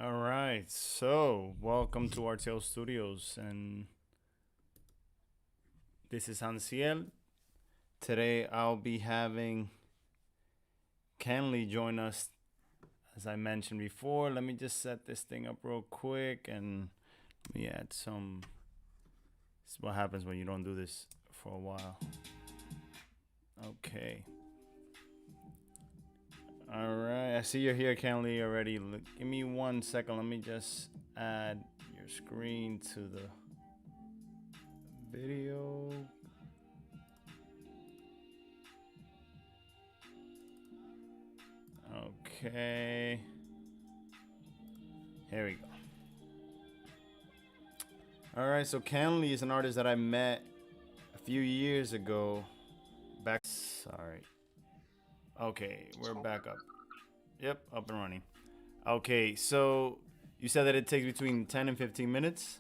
All right, so welcome to Artclstudios, and this is Hanciel. Today I'll be having Kenley join us, as I mentioned before. Let me just set this thing up real quick, and let me add some. This is what happens when you don't do this for a while. Okay. All right, I see you're here, Kenley, already. Give me 1 second. Let me just add your screen to the video. Okay. Here we go. All right, so Kenley is an artist that I met a few years ago. Sorry. Okay, we're back up. Yep, up and running. Okay, so you said that it takes between 10 and 15 minutes?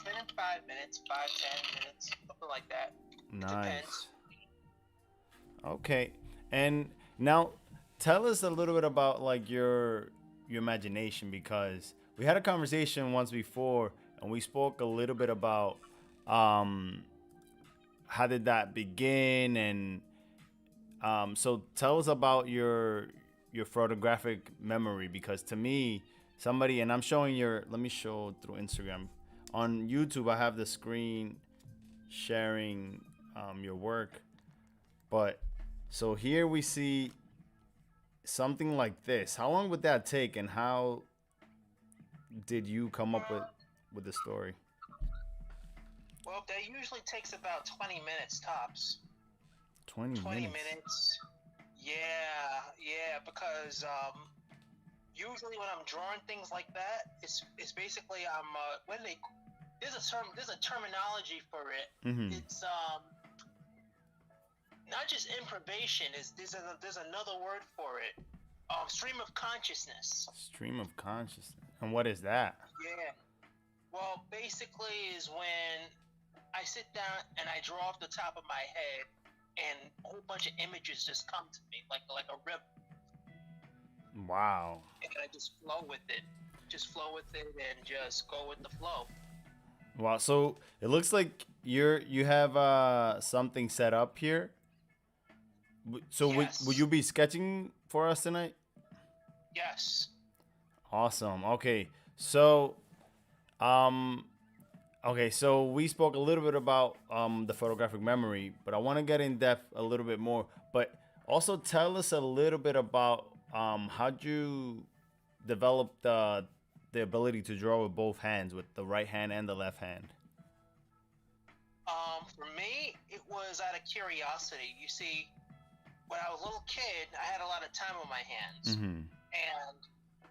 10 and 5 minutes, 5, 10 minutes, something like that. Nice. Depends. Okay, and now tell us a little bit about like your imagination, because we had a conversation once before and we spoke a little bit about how did that begin, and so tell us about your photographic memory, because to me, somebody, and I'm showing your, let me show through Instagram. On YouTube I have the screen sharing your work, but so here we see something like this. How long would that take, and how did you come up with the story? Well, that usually takes about 20 minutes tops. 20 minutes. Yeah, because usually when I'm drawing things like that, it's basically there's a terminology for it. Mm-hmm. It's not just improbation. There's another word for it. Stream of consciousness. Stream of consciousness. And what is that? Yeah. Well, basically is when I sit down and I draw off the top of my head, and a whole bunch of images just come to me like a rip. Wow. And I just flow with it. And just go with the flow. Wow. So it looks like you have something set up here. So yes. would you be sketching for us tonight? Yes. Awesome. Okay. So okay, so we spoke a little bit about the photographic memory, but I want to get in depth a little bit more. But also tell us a little bit about how'd you develop the ability to draw with both hands, with the right hand and the left hand? For me, it was out of curiosity. You see, when I was a little kid, I had a lot of time on my hands. Mm-hmm. And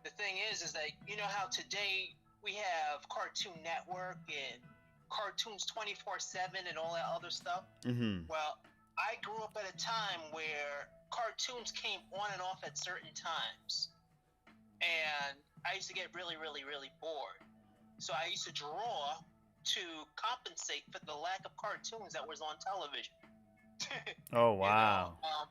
the thing is that, you know how today we have Cartoon Network and cartoons 24/7 and all that other stuff? Mm-hmm. Well, I grew up at a time where cartoons came on and off at certain times. And I used to get really, really, really bored. So I used to draw to compensate for the lack of cartoons that was on television. Oh, wow. You know?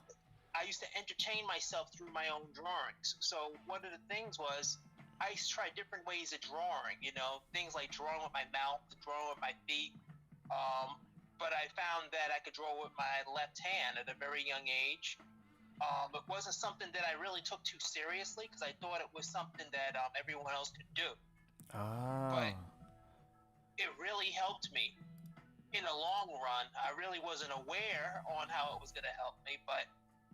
I used to entertain myself through my own drawings. So one of the things was I used to try different ways of drawing, you know, things like drawing with my mouth, drawing with my feet. But I found that I could draw with my left hand at a very young age. It wasn't something that I really took too seriously, because I thought it was something that everyone else could do. But it really helped me in the long run. I really wasn't aware on how it was going to help me, but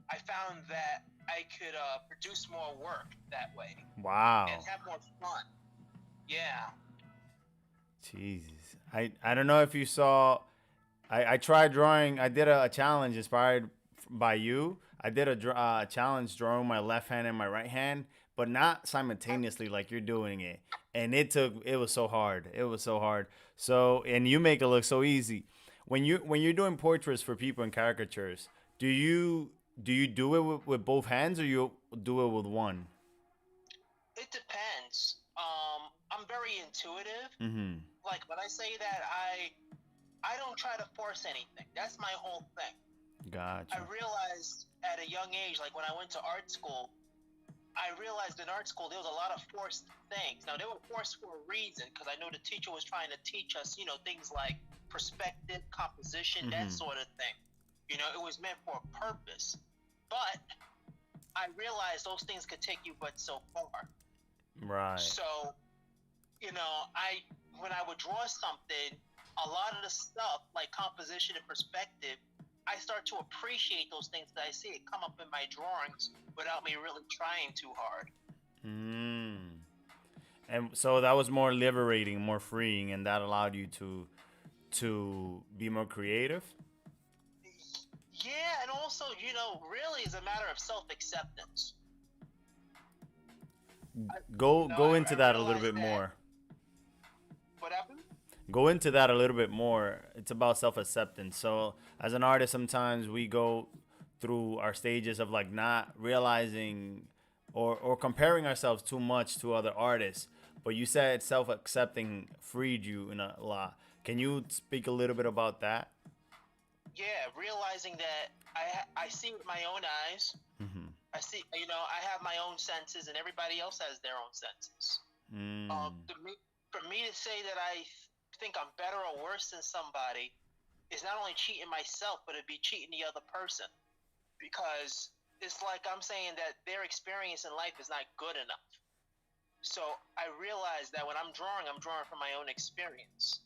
I found that I could produce more work that way. Wow. And have more fun. Yeah. Jesus. I don't know if you saw, I tried drawing, I did a challenge inspired by you. I did a challenge drawing my left hand and my right hand, but not simultaneously like you're doing it. And it was so hard. It was so hard. So, and you make it look so easy. When you're doing portraits for people and caricatures, do you do it with both hands, or you do it with one? It depends. I'm very intuitive. Mm-hmm. Like when I say that, I don't try to force anything. That's my whole thing. I Gotcha. realized at a young age, like when I went to art school, I realized in art school there was a lot of forced things. Now they were forced for a reason, because I know the teacher was trying to teach us, things like perspective, composition, that Mm-hmm. sort of thing. It was meant for a purpose. But I realized those things could take you but so far. Right. So, I when I would draw something, a lot of the stuff like composition and perspective, I start to appreciate those things that I see it come up in my drawings without me really trying too hard. Mm. And so that was more liberating, more freeing, and that allowed you to be more creative. Yeah, and also, really is a matter of self-acceptance. Go I into that a little realized bit that. more. What happened? Go into that a little bit more. It's about self-acceptance. So as an artist, sometimes we go through our stages of like not realizing or comparing ourselves too much to other artists. But you said self-accepting freed you in a lot. Can you speak a little bit about that? Yeah, realizing that I see with my own eyes. Mm-hmm. I see, I have my own senses, and everybody else has their own senses. Mm. For me to say that I think I'm better or worse than somebody is not only cheating myself, but it'd be cheating the other person, because it's like I'm saying that their experience in life is not good enough. So I realize that when I'm drawing from my own experience.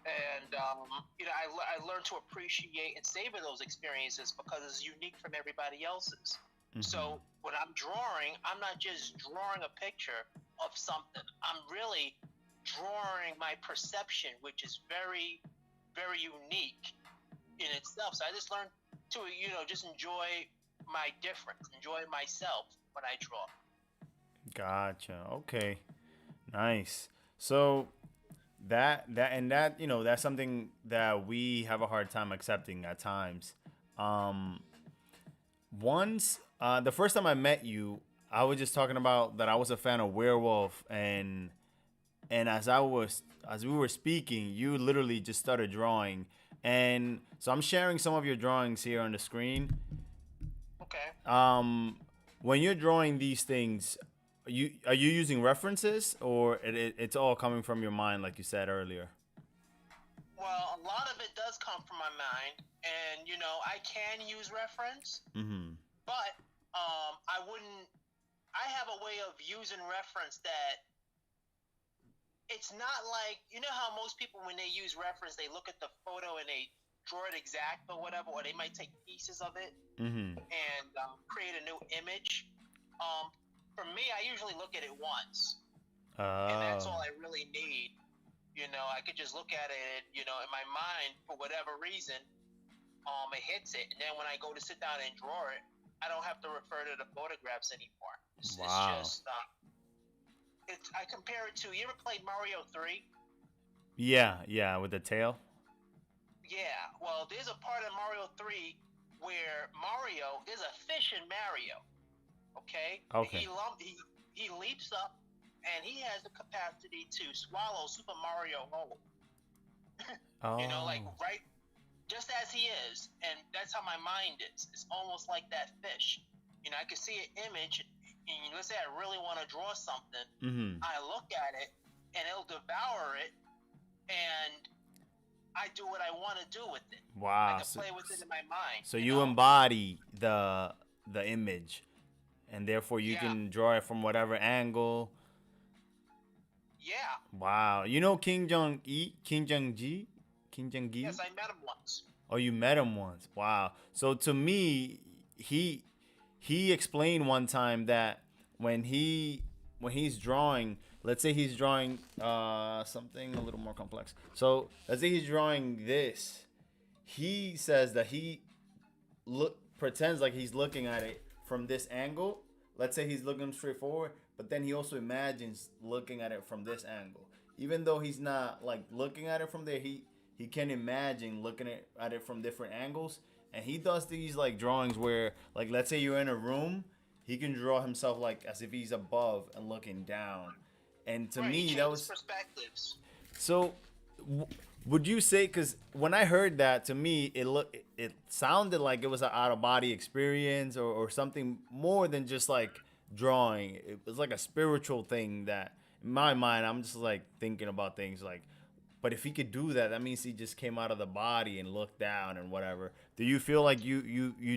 And, I learned to appreciate and savor those experiences because it's unique from everybody else's. Mm-hmm. So when I'm drawing, I'm not just drawing a picture of something. I'm really drawing my perception, which is very, very unique in itself. So I just learned to, just enjoy my difference, enjoy myself when I draw. Gotcha. Okay. Nice. So that's something that we have a hard time accepting at times. Um, once the first time I met you, I was just talking about that I was a fan of Werewolf, and as we were speaking, you literally just started drawing, and so I'm sharing some of your drawings here on the screen. Okay. When you're drawing these things, are you using references, or it's all coming from your mind, like you said earlier? Well, a lot of it does come from my mind, and I can use reference, Mm-hmm. but I wouldn't. I have a way of using reference that it's not like how most people when they use reference they look at the photo and they draw it exact or whatever, or they might take pieces of it Mm-hmm. and create a new image. Um, for me, I usually look at it once, and that's all I really need. I could just look at it, in my mind for whatever reason, it hits it, and then when I go to sit down and draw it, I don't have to refer to the photographs anymore. It's Wow. just, I compare it to. You ever played Mario 3? Yeah, with the tail. Yeah. Well, there's a part of Mario 3 where there's a fish in Mario. Okay. Okay. He leaps up, and he has the capacity to swallow Super Mario whole. Oh. Like right, just as he is, and that's how my mind is. It's almost like that fish. I can see an image, and let's say I really want to draw something. Mm-hmm. I look at it, and it'll devour it, and I do what I want to do with it. Wow. I can play with it in my mind. So you embody the image, and therefore you Yeah. can draw it from whatever angle. Yeah. Wow. You know King Jong-gi? Yes, I met him once. Oh, you met him once. Wow. So to me, he explained one time that when he's drawing, let's say he's drawing something a little more complex. So let's say he's drawing this. He says that he pretends like he's looking at it from this angle. Let's say he's looking straight forward, but then he also imagines looking at it from this angle. Even though he's not like looking at it from there, he can imagine looking at it from different angles. And he does these like drawings where, like, let's say you're in a room, he can draw himself like as if he's above and looking down. And to Right, he me, that changes was perspectives. so. Would you say? Because when I heard that, to me, it sounded like it was an out of body experience or something more than just like drawing. It was like a spiritual thing that, in my mind, I'm just like thinking about things like. But if he could do that, that means he just came out of the body and looked down and whatever. Do you feel like you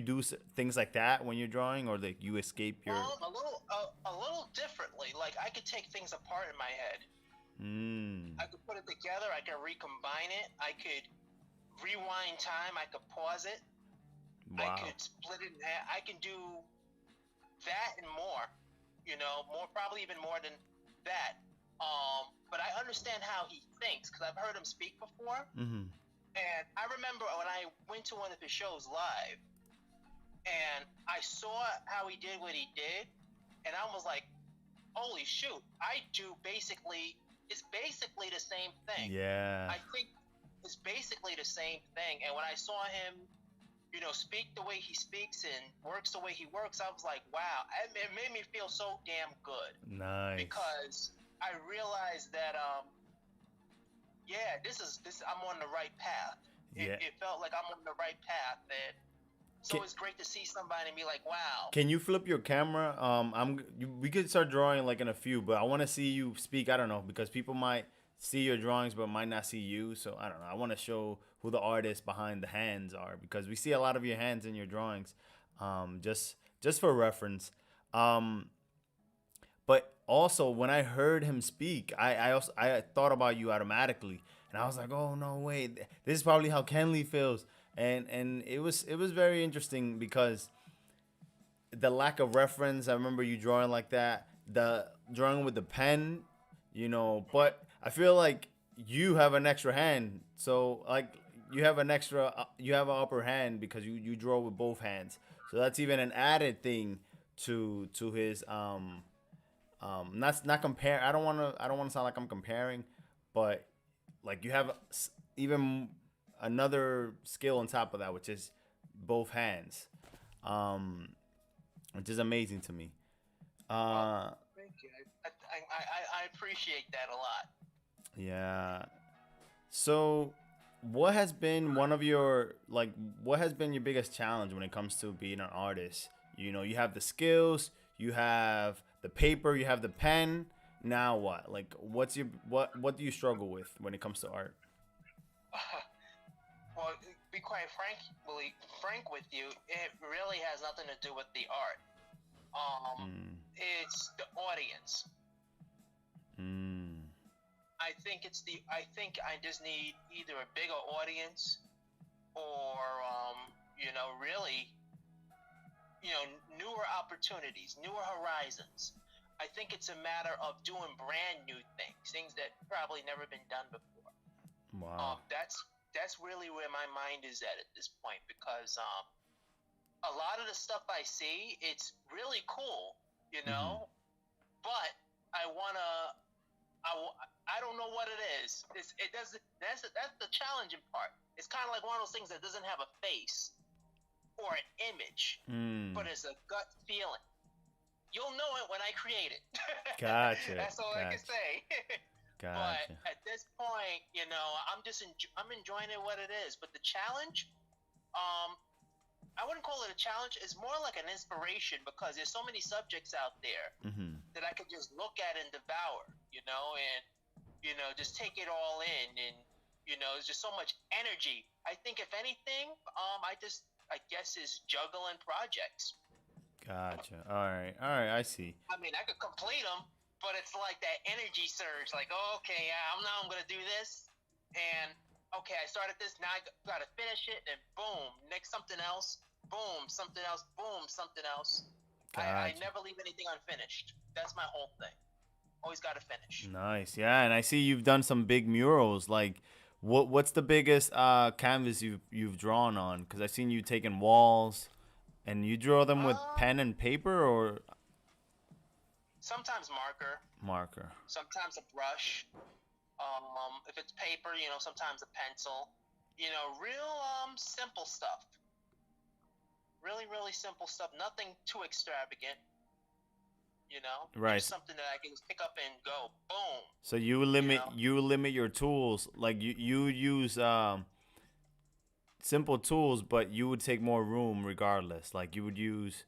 do things like that when you're drawing, or like you escape your? A little differently. Like I could take things apart in my head. Mm, I could put it together. I could recombine it. I could rewind time. I could pause it. I wow. could split it in half. I can do that and more. More, probably even more than that. But I understand how he thinks because I've heard him speak before. Mm-hmm. And I remember when I went to one of his shows live, and I saw how he did what he did, and I was like, "Holy shoot! It's basically the same thing." Yeah. I think it's basically the same thing. And when I saw him, speak the way he speaks and works the way he works, I was like, wow, it made me feel so damn good. Nice. Because I realized that, yeah, I'm on the right path. Yeah. It felt like I'm on the right path. And so it's great to see somebody and be like, wow. Can you flip your camera? We could start drawing like in a few, but I want to see you speak. I don't know, because people might see your drawings but might not see you. So I don't know. I want to show who the artists behind the hands are, because we see a lot of your hands in your drawings. Just for reference. But also when I heard him speak, I thought about you automatically, and I was like, oh no, wait, this is probably how Kenley feels. And it was very interesting because the lack of reference. I remember you drawing like that, the drawing with the pen, but I feel like you have an extra hand. So like you have an upper hand because you draw with both hands. So that's even an added thing to his not compare. I don't want to sound like I'm comparing, but like you have even another skill on top of that, which is both hands, which is amazing to me. Thank you. I appreciate that a lot. Yeah. So, what has been your biggest challenge when it comes to being an artist? You have the skills, you have the paper, you have the pen. Now what? Like, what do you struggle with when it comes to art? Well, be quite frank with you, it really has nothing to do with the art. It's the audience. Mm. I think I just need either a bigger audience or really, newer opportunities, newer horizons. I think it's a matter of doing brand new things that probably never been done before. Wow. That's really where my mind is at this point, because a lot of the stuff I see, it's really cool, Mm-hmm. but I don't know what it is. It doesn't. That's the challenging part. It's kind of like one of those things that doesn't have a face or an image, but it's a gut feeling. You'll know it when I create it. Gotcha. That's all I can say. Gotcha. But at this point, I'm enjoying it what it is. But the challenge, I wouldn't call it a challenge. It's more like an inspiration, because there's so many subjects out there Mm-hmm. that I could just look at and devour, and just take it all in, and there's just so much energy. I think if anything, I guess is juggling projects. Gotcha. All right. I see. I mean, I could complete them, but it's like that energy surge. Like, oh, okay, I'm gonna do this, and okay, I started this. Now I gotta finish it, and boom, next something else. Boom, something else. Boom, something else. I Gotcha. never leave anything unfinished. That's my whole thing. Always gotta finish. Nice. Yeah, and I see you've done some big murals. Like, what's the biggest canvas you've drawn on? Because I've seen you taking walls, and you draw them with Um, pen and paper or Sometimes marker. sometimes a brush. If it's paper, sometimes a pencil. Real simple stuff. Really, really simple stuff. Nothing too extravagant. You know, Right. there's something that I can just pick up and go, boom. So You know, you limit your tools. Like you use simple tools, but you would take more room regardless. Like you would use.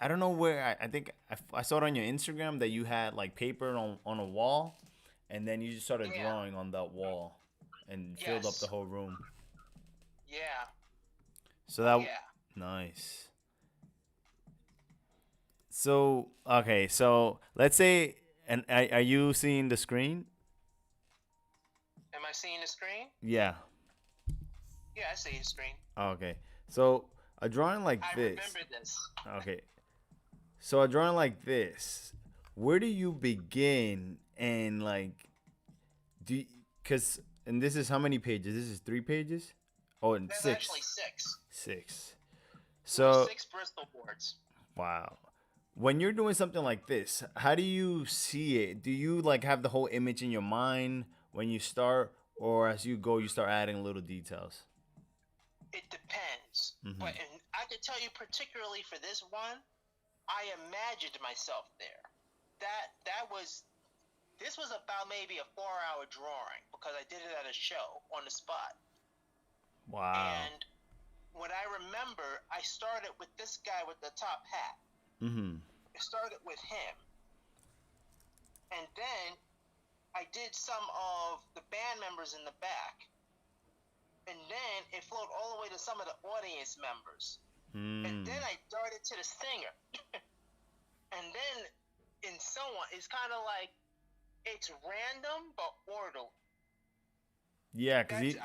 I don't know where. I think I saw it on your Instagram that you had like paper on a wall, and then you just started yeah, drawing on that wall, and filled up the yes, whole room. yeah, So oh that yeah. nice. So okay, so let's say, and are you seeing the screen? Am I seeing the screen? Yeah. Yeah, I see the screen. Okay. So a drawing like I this. remember this. Okay. So a drawing like this, where do you begin and like do cuz and this is how many pages? This is 3 pages? Oh, and There's actually 6. six. 6. There's So, six Bristol boards. wow. When you're doing something like this, how do you see it? Do you like have the whole image in your mind when you start, or as you go you start adding little details? It depends. Mhm. But I can tell you particularly for this one, I imagined myself there. That was this was about maybe a 4 hour drawing because I did it at a show on the spot. Wow. And what I remember, I started with this guy with the top hat. Mhm. I started with him. And then I did some of the band members in the back. And then it flowed all the way to some of the audience members. And then I darted to the singer. And then in someone, it's kind of like it's random but orderly. Yeah, cuz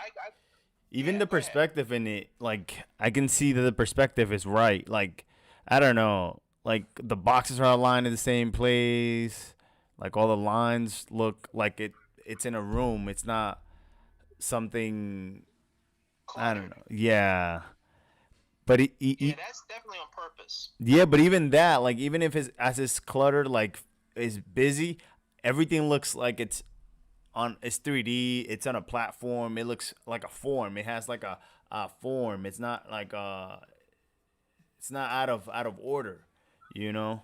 even Yeah, the go ahead. perspective in it, like I can see that the perspective is right. Like I don't know, like the boxes are aligned in the same place. Like all the lines look like it's in a room. It's not something I don't Cluttered. know. Yeah. But Yeah, that's definitely on purpose. yeah, but even that, like even if it's cluttered, like is busy, everything looks like it's 3D. It's on a platform. It looks like a form. It has like a form. It's not like it's not out of order, you know?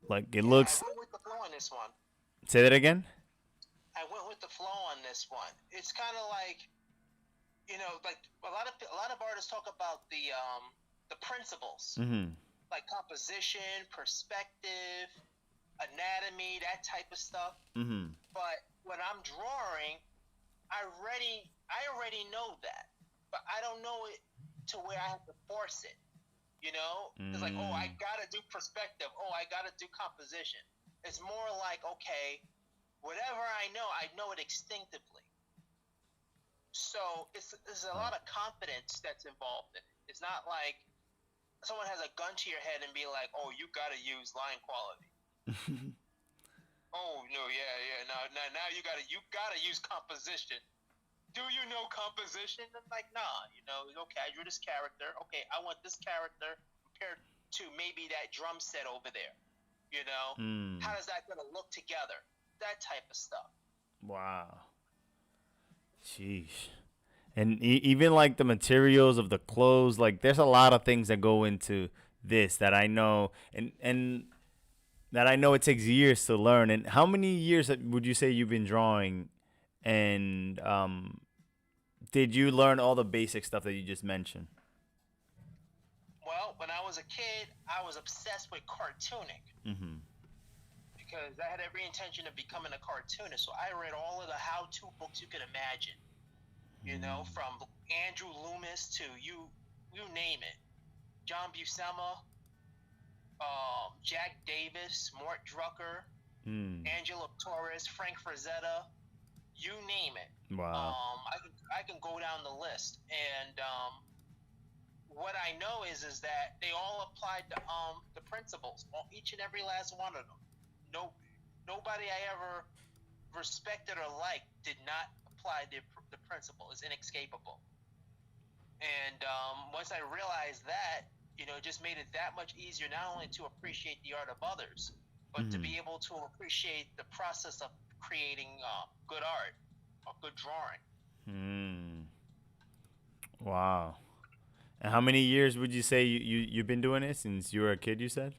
Like it Yeah, I looks. went with the flow on this one. Say that again. I went with the flow on this one. It's kind of like, like a lot of artists talk about the principles, Mhm. like composition, perspective, anatomy, that type of stuff. Mhm. But when I'm drawing, I already know that, but I don't know it to where I have to force it. It's like, oh, I Mm. gotta do perspective. Oh, I gotta do composition. It's more like, okay, whatever I know it instinctively. So it's a Wow. lot of confidence that's involved in it. It's not like someone has a gun to your head and be like, oh, you gotta use line quality. Oh no, yeah, yeah. Now you gotta use composition. Do you know composition? I'm like, nah. Okay, I drew this character. Okay, I want this character compared to maybe that drum set over there. Mm. How does that gonna look together? That type of stuff. Wow. Sheesh. And even like the materials of the clothes, like there's a lot of things that go into this that I know, and that I know it takes years to learn. And how many years would you say you've been drawing? And did you learn all the basic stuff that you just mentioned? Well, when I was a kid, I was obsessed with cartooning Mm-hmm. because I had every intention of becoming a cartoonist. So I read all of the how-to books you could imagine. From Andrew Loomis to you name it. John Buscema, Jack Davis, Mort Drucker, Mm. Angelo Torres, Frank Frazetta, you name it. Wow. I can go down the list, and what I know is that they all applied the principles, each and every last one of them. No, nobody I ever respected or liked did not apply the principle. It's inescapable. And once I realized that, it just made it that much easier not only to appreciate the art of others, but to Mm-hmm. be able to appreciate the process of creating good art or good drawing. Mm. Wow. And how many years would you say you've been doing it since you were a kid? You said.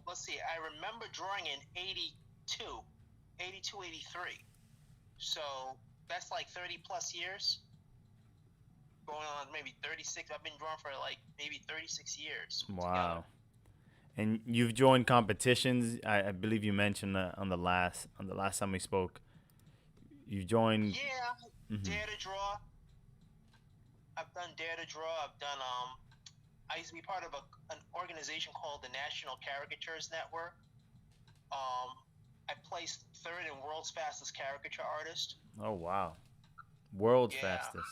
let's see. I remember drawing in 82, 82, 83. So that's like 30 plus years. Going on maybe 36. I've been drawing for like maybe 36 years together. Wow. And you've joined competitions. I believe you mentioned on the last time we spoke. You joined. Yeah, Hmm. Dare to Draw. I've done Dare to Draw. I've done I used to be part of an organization called the National Caricatures Network. I placed third in World's Fastest Caricature Artist. Oh wow. World's Yeah, fastest.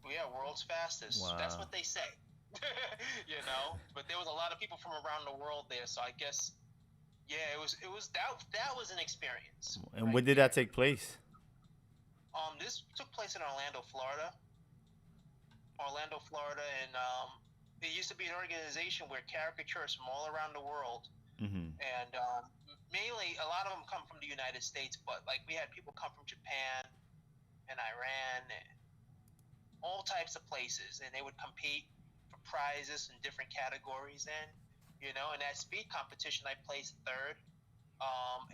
yeah, World's Fastest. That's Wow. what they say. You know, but there was a lot of people from around the world there, so I guess yeah, it was that was an experience And right when did there. that take place? This took place in Orlando, Florida. Orlando, Florida, and it used to be an organization where caricaturists from all around the world, Hmm. and mainly a lot of them come from the United States, but like we had people come from Japan and Iran, and all types of places, and they would compete for prizes in different categories. And in that speed competition, I placed third,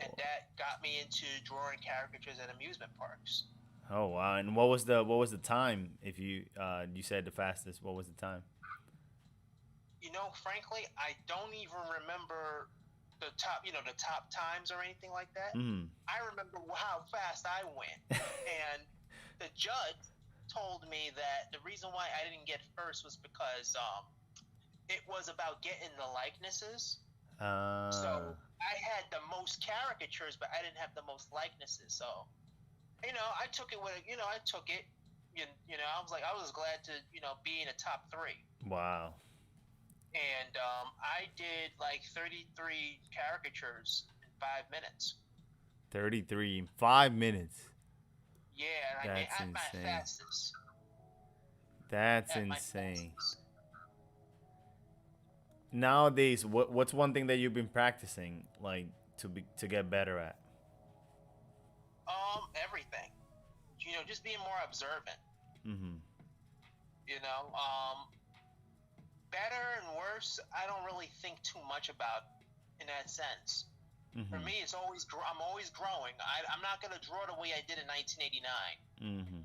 and that got me into drawing caricatures at amusement parks. Oh wow! And what was the time? If you said the fastest, what was the time? Frankly, I don't even remember the top times or anything like that. Hmm. I remember how fast I went, and the judge told me that the reason why I didn't get first was because it was about getting the likenesses. Uh. So I had the most caricatures, but I didn't have the most likenesses. So I took it with I took it. I was glad to be in the top three. Wow. And I did like 33 caricatures in 5 minutes. 33 in 5 minutes. Yeah, and I made That's at my insane. fastest. That's At my insane. fastest. Nowadays, what's one thing that you've been practicing like to get better at? Everything. Just being more observant. Mm-hmm. You know, um, Better and worse. I don't really think too much about in that sense. For Mm-hmm. me, I'm always growing. I'm not gonna draw the way I did in 1989. Mm-hmm.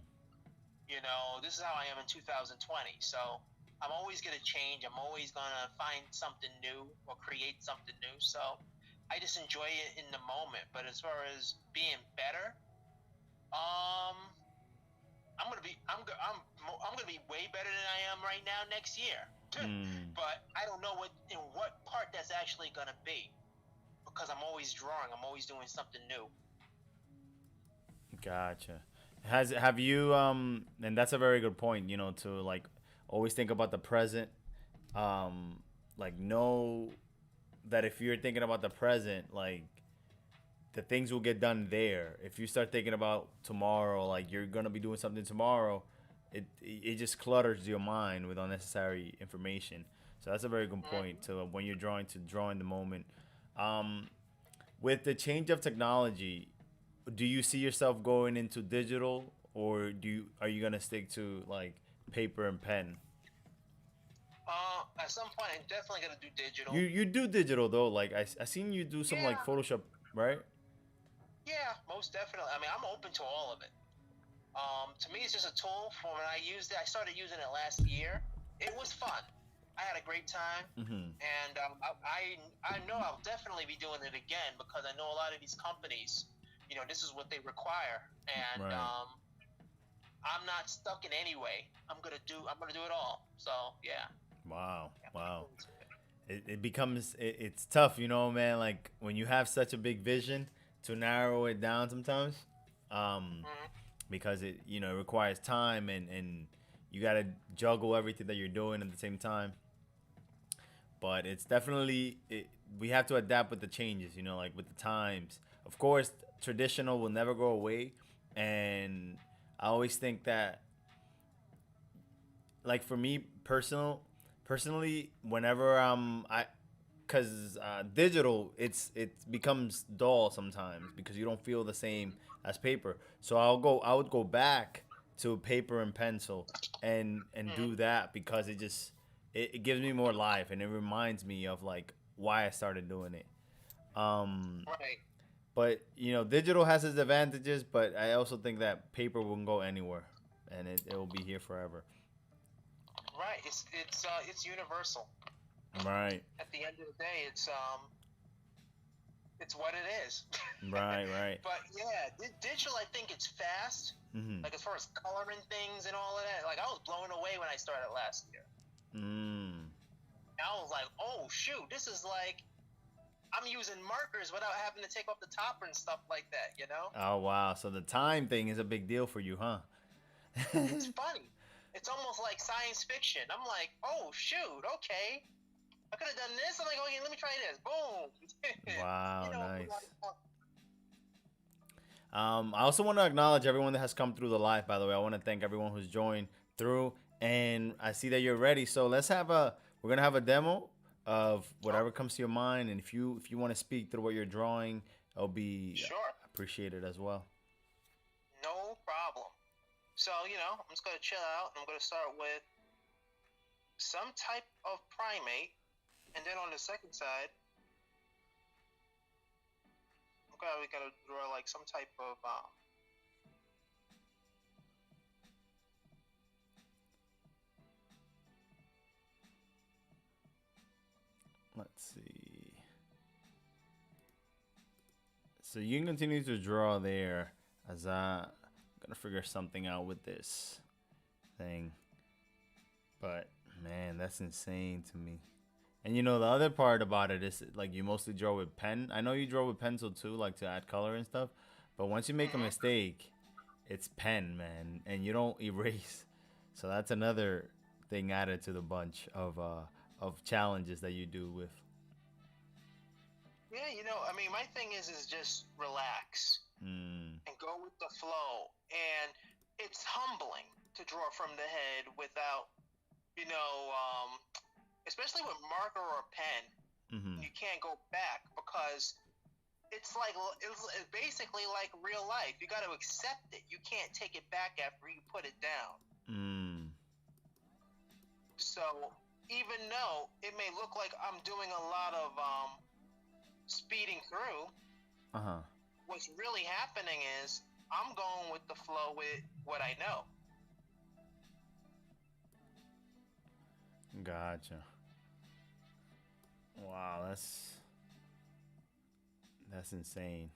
This is how I am in 2020. So I'm always going to change. I'm always going to find something new or create something new. So I just enjoy it in the moment. But as far as being better, um, I'm going to be way better than I am right now next year. Mm. But I don't know in what part that's actually going to be because I'm always drawing. I'm always doing something new. Gotcha. Have you and that's a very good point, to like always think about the present. Like know that if you're thinking about the present, like the things will get done there. If you start thinking about tomorrow, like you're gonna be doing something tomorrow, it just clutters your mind with unnecessary information. So that's a very good point Mm-hmm. to when you're drawing to draw in the moment. Um, with the change of technology, do you see yourself going into digital, or are you gonna stick to like paper and pen? At some point, I'm definitely going to do You digital. you do digital though. Like I seen you do some like Yeah, Photoshop, right? yeah, most definitely. I mean, I'm open to all of it. To me, it's just a tool. For when I used it, I started using it last year. It was fun. I had a great time, Mm-hmm. and I know I'll definitely be doing it again because I know a lot of these companies, this is what they require, and Right. I'm not stuck in any way. I'm gonna do it all. So yeah, Wow. I'm looking Wow. forward to it. It's tough, man. Like when you have such a big vision to narrow it down sometimes, um, Hmm. because it requires time and you gotta juggle everything that you're doing at the same time. But it's definitely we have to adapt with the changes, like with the times. Of course, traditional will never go away, and I always think that, like for me personally, whenever because digital, it becomes dull sometimes because you don't feel the same as paper. So I would go back to paper and pencil and Hmm. do that because it gives me more life and it reminds me of like why I started doing it. Um, Right. but you know, digital has its advantages, but I also think that paper won't go anywhere, and it will be here forever. Right. It's universal. Right, At the end of the day, it's what it is. right, right. But yeah, digital, I think it's fast. Mm-hmm. Like as far as coloring things and all of that, like I was blown away when I started last year. Mm. I was like, oh shoot, this is like I'm using markers without having to take off the topper and stuff like that. You know, Oh wow, so the time thing is a big deal for you, huh? it's funny. It's almost like science fiction. I'm like, oh shoot, okay. I could have done this. I'm like, okay, let me try this. Boom. Wow, You know, nice. I also want to acknowledge everyone that has come through the live. By the way, I want to thank everyone who's joined through, and I see that you're ready. So we're gonna have a demo of whatever comes to your mind, and if you want to speak through what you're drawing, it'll be sure, appreciated as well. no problem. So, I'm just going to chill out. I'm going to start with some type of primate. And then on the second side, we got to draw like some type of. Let's see. So you can continue to draw there as I'm gonna figure something out with this thing. But man, that's insane to me. And you know the other part about it is like you mostly draw with pen. I know you draw with pencil too, like to add color and stuff. But once you make a mistake, it's pen, man, and you don't erase. So that's another thing added to the bunch of challenges that you do with. Yeah, I mean, my thing is just relax Mm, and go with the flow. And it's humbling to draw from the head without, you know, um, especially with marker or pen. mm-hmm. You can't go back because it's basically like real life. You got to accept it. You can't take it back after you put it down. Mm, So even though it may look like I'm doing a lot of speeding through, uh-huh. what's really happening is I'm going with the flow with what I know. Gotcha. Wow, that's insane.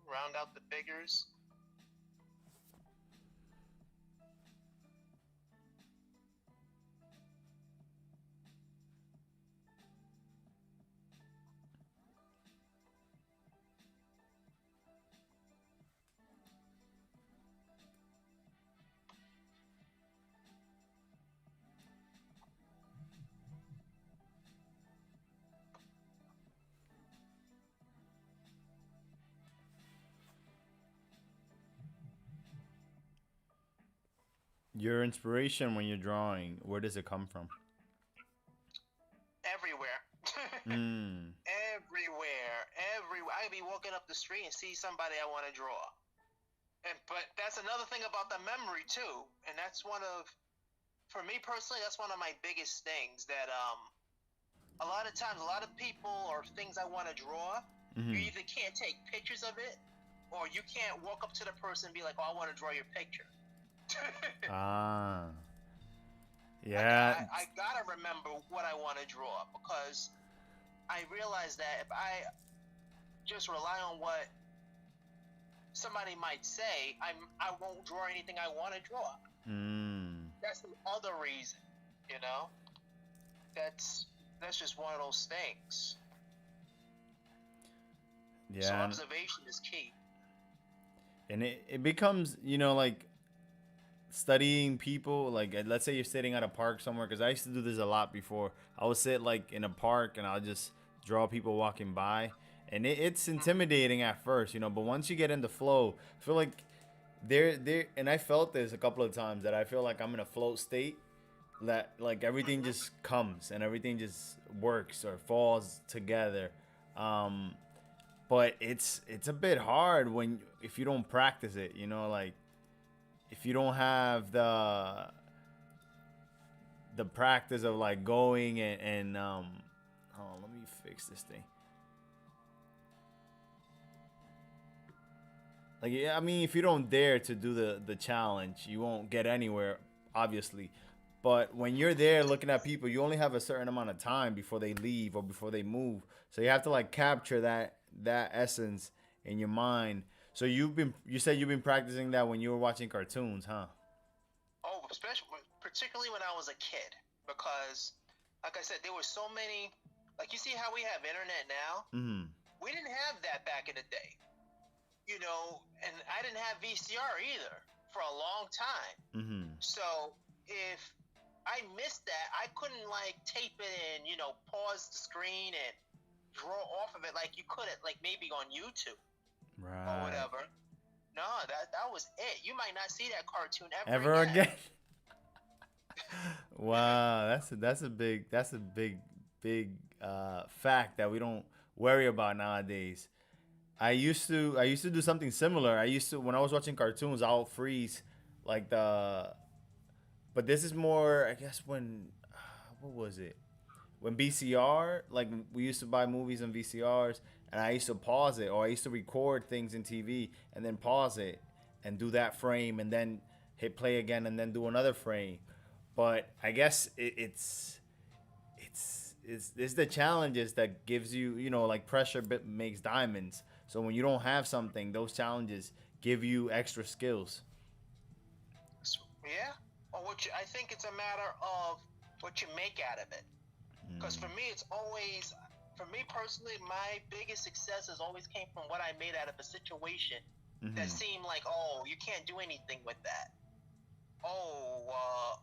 Round out the figures. Your inspiration when you're drawing, where does it come from? Everywhere. Mm. Everywhere. I could be walking up the street and see somebody I want to draw. But that's another thing about the memory too, and that's for me personally, that's one of my biggest things. That a lot of times, a lot of people or things I want to draw, you Mm-hmm. either can't take pictures of it, or you can't walk up to the person and be like, "Oh, I want to draw your picture." Ah. I, Yeah. I gotta remember what I want to draw because I realize that if I just rely on what somebody might say, I won't draw anything I want to draw. Mm. That's the other reason, you know. That's that's just one of those things. So Yeah. observation is key. And it becomes, like studying people, like let's say you're sitting at a park somewhere, because I used to do this a lot before. I would sit like in a park and I'll just draw people walking by, and it's intimidating at first, but once you get into flow, I feel like there and I felt this a couple of times, that I feel like I'm in a float state, that like everything just comes and everything just works or falls together. um but it's a bit hard when if you don't practice it, like if you don't have the practice of like going and hold on, let me fix this thing. Like, yeah, I mean, if you don't dare to do the challenge, you won't get anywhere, obviously. But when you're there looking at people, you only have a certain amount of time before they leave or before they move. So you have to like capture that essence in your mind. So you said you've been practicing that when you were watching cartoons, huh? Oh, especially particularly when I was a kid, because, like I said, there were so many. Like you see how we have internet now. Mm-hmm. We didn't have that back in the day, and I didn't have VCR either for a long time. Mm-hmm. So if I missed that, I couldn't like tape it and pause the screen and draw off of it like you could at like maybe on YouTube or Right. whatever. No, that was it. You might not see that cartoon Ever again. again? Wow, that's a big fact that we don't worry about nowadays. I used to do something similar. I used to, when I was watching cartoons, I'll freeze like but this is more, I guess, when what was it? When VCR, like we used to buy movies on VCRs, and I used to pause it, or I used to record things in TV and then pause it and do that frame and then hit play again and then do another frame. But I guess it's the challenges that gives you, like pressure makes diamonds. So when you don't have something, those challenges give you extra skills. Yeah. Or I think it's a matter of what you make out of it. Because for me, for me personally, my biggest successes always came from what I made out of a situation that seemed like, oh, you can't do anything with that. Oh,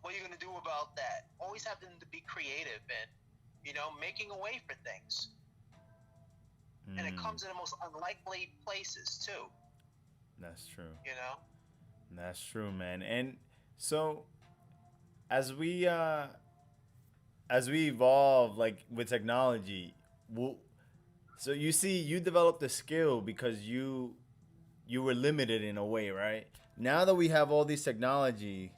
what are you going to do about that? Always having to be creative and, making a way for things. And it comes in the most unlikely places, too. That's true. You know? That's true, man. And so as we evolve like with technology, so you see you developed a skill because you were limited in a way, right? Now that we have all this technology,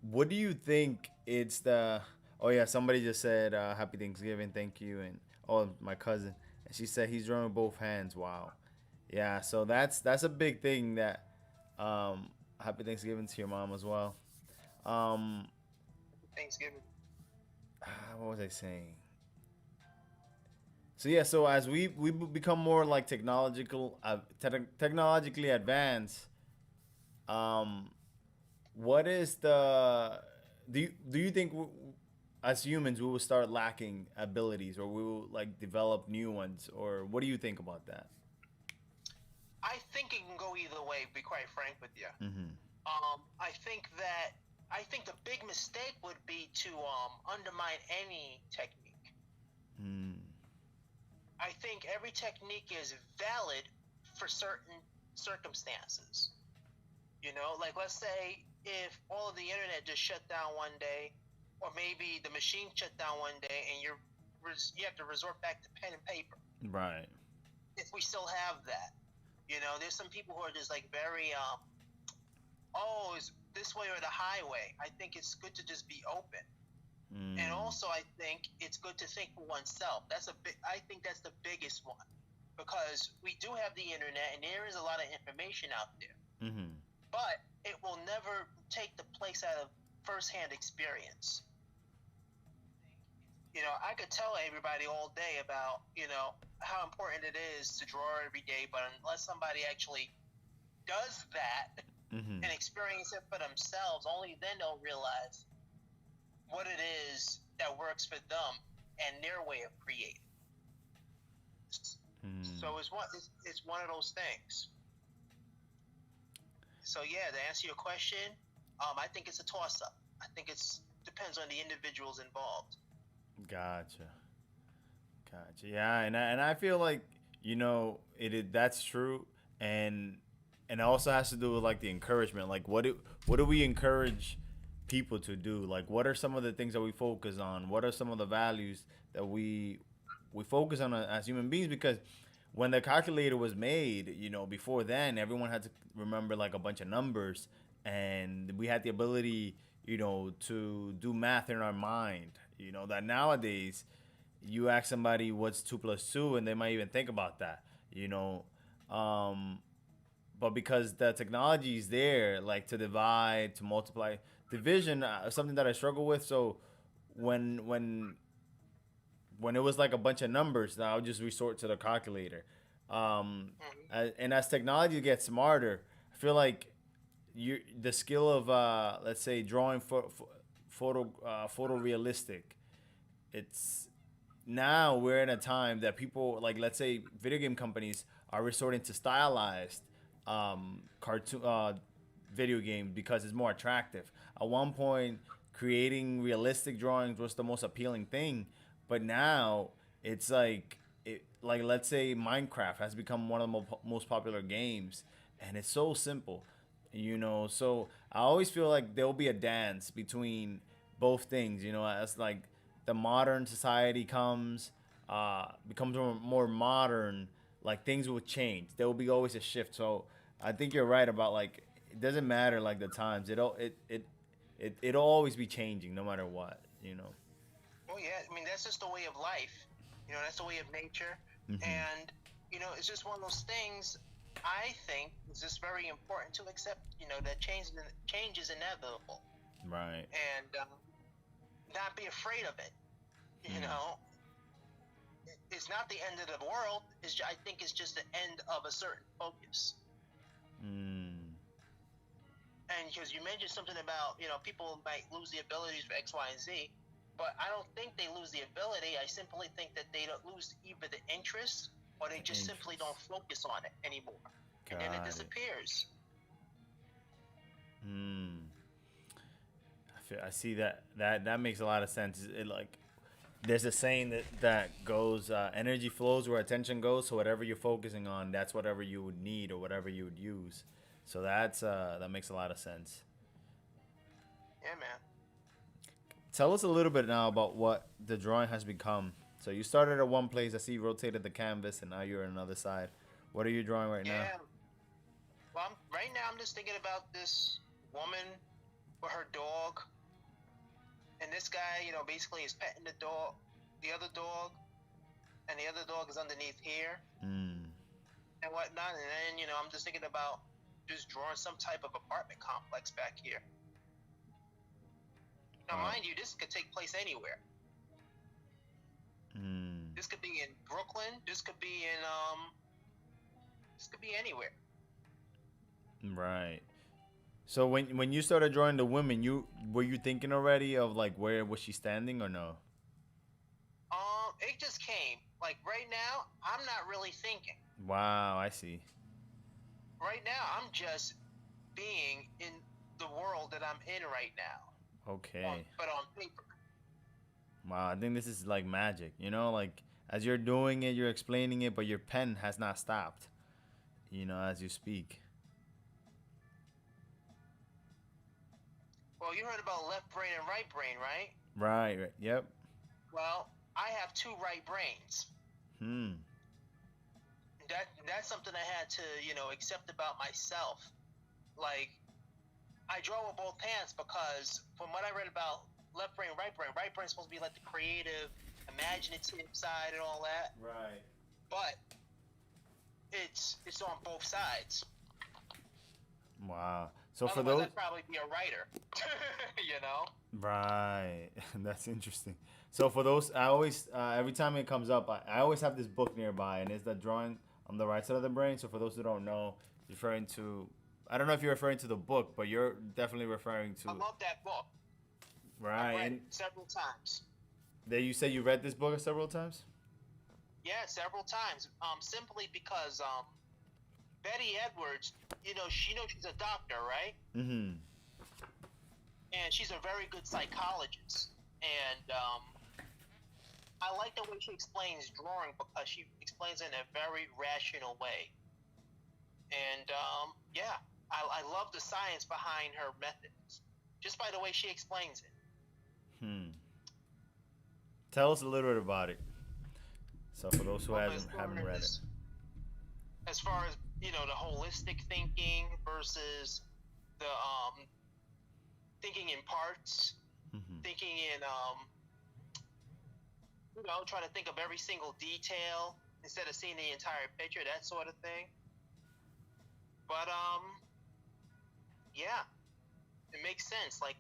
what do you think it's the oh yeah, somebody just said happy Thanksgiving, thank you, and oh my cousin, and she said he's drawing with both hands. Wow. Yeah, so that's a big thing that happy Thanksgiving to your mom as well. Um Thanksgiving. what was I saying? So yeah, so as we become more like technologically advanced, um, what is the do you think as humans we will start lacking abilities or we will like develop new ones, or what do you think about that? I think it can go either way, to be quite frank with you. Mm-hmm. I think the big mistake would be to undermine any technique. Mm. I think every technique is valid for certain circumstances. Like let's say if all of the internet just shut down one day, or maybe the machine shut down one day, and you have to resort back to pen and paper. Right. If we still have that, there's some people who are just like very oh, is this way or the highway? I think it's good to just be open. Mm. And also, I think it's good to think for oneself. I think that's the biggest one, because we do have the internet, and there is a lot of information out there. Mm-hmm. But it will never take the place out of firsthand experience. I could tell everybody all day about, how important it is to draw every day, but unless somebody actually does that Mm-hmm. and experience it for themselves, only then they'll realize what it is that works for them and their way of creating. So it's one of those things. So yeah, to answer your question, I think it's a toss up. I think it's depends on the individuals involved. Gotcha. Gotcha. Yeah, and I feel like that's true, and it also has to do with like the encouragement. Like what do we encourage people to do? Like what are some of the things that we focus on? What are some of the values that we focus on as human beings? Because when the calculator was made, before then everyone had to remember like a bunch of numbers, and we had the ability, to do math in our mind. That nowadays, you ask somebody what's 2 plus 2, and they might even think about that. You know, um, but because the technology is there, like to divide, to multiply, division is something that I struggle with. So when when when it was like a bunch of numbers, now I would just resort to the calculator. And as technology gets smarter, I feel like the skill of let's say drawing photorealistic. It's now we're in a time that people, like, let's say video game companies are resorting to stylized cartoon video games because it's more attractive. At one point, creating realistic drawings was the most appealing thing, but now it's like let's say Minecraft has become one of the most popular games, and it's so simple. So I always feel like there will be a dance between both things, as like the modern society becomes more modern, like things will change. There will be always a shift. So I think you're right about, like, it doesn't matter like the times. It'll always be changing no matter what. Well, yeah, I mean, that's just the way of life. That's the way of nature. And, it's just one of those things. I think it's just very important to accept, that change is inevitable. Right. And not be afraid of it. It's not the end of the world. I think it's just the end of a certain focus. And because you mentioned something about, people might lose the abilities for X, Y, and Z, but I don't think they lose the ability. I simply think that they don't lose either the interest, or they just simply don't focus on it anymore. And then it disappears. I see that makes a lot of sense. Like, there's a saying that goes, energy flows where attention goes. So whatever you're focusing on, that's whatever you would need or whatever you would use. So that makes a lot of sense. Yeah, man. Tell us a little bit now about what the drawing has become. So you started at one place. I see you rotated the canvas, and now you're on another side. What are you drawing right now? Well, right now I'm just thinking about this woman with her dog, and this guy, basically is petting the dog, the other dog, and the other dog is underneath here, and whatnot. And then, I'm just thinking about just drawing some type of apartment complex back here. Now, mind you, this could take place anywhere. This could be in Brooklyn. This could be anywhere. Right. So when you started drawing the women, were you thinking already of, like, where was she standing or no? It just came. Like, right now, I'm not really thinking. Wow, I see. Right now, I'm just being in the world that I'm in right now. Okay. But on paper. Wow, I think this is like magic. Like, as you're doing it, you're explaining it, but your pen has not stopped. As you speak. Well, you heard about left brain and right brain, right? Right. Yep. Well, I have two right brains. That's something I had to, accept about myself. Like, I draw with both hands because from what I read about left brain, right brain's supposed to be like the creative, imaginative side and all that. Right. But it's on both sides. Wow. So otherwise, for those, I'd probably be a writer. Right. That's interesting. So for those, I always every time it comes up, I always have this book nearby, and it's the drawing on the right side of the brain. So for those who don't know, referring to, I don't know if you're referring to the book, but you're definitely referring to. I love that book. Right. I've read it several times. That you say you read this book several times? Yeah, several times. Simply because Betty Edwards, she's a doctor, right? Mm-hmm. And she's a very good psychologist. And I like the way she explains drawing because she explains it in a very rational way. And yeah, I love the science behind her methods, just by the way she explains it. Tell us a little bit about it. So for those who haven't read it. As far as, the holistic thinking versus the thinking in parts, thinking in trying to think of every single detail instead of seeing the entire picture, that sort of thing. But yeah, it makes sense. Like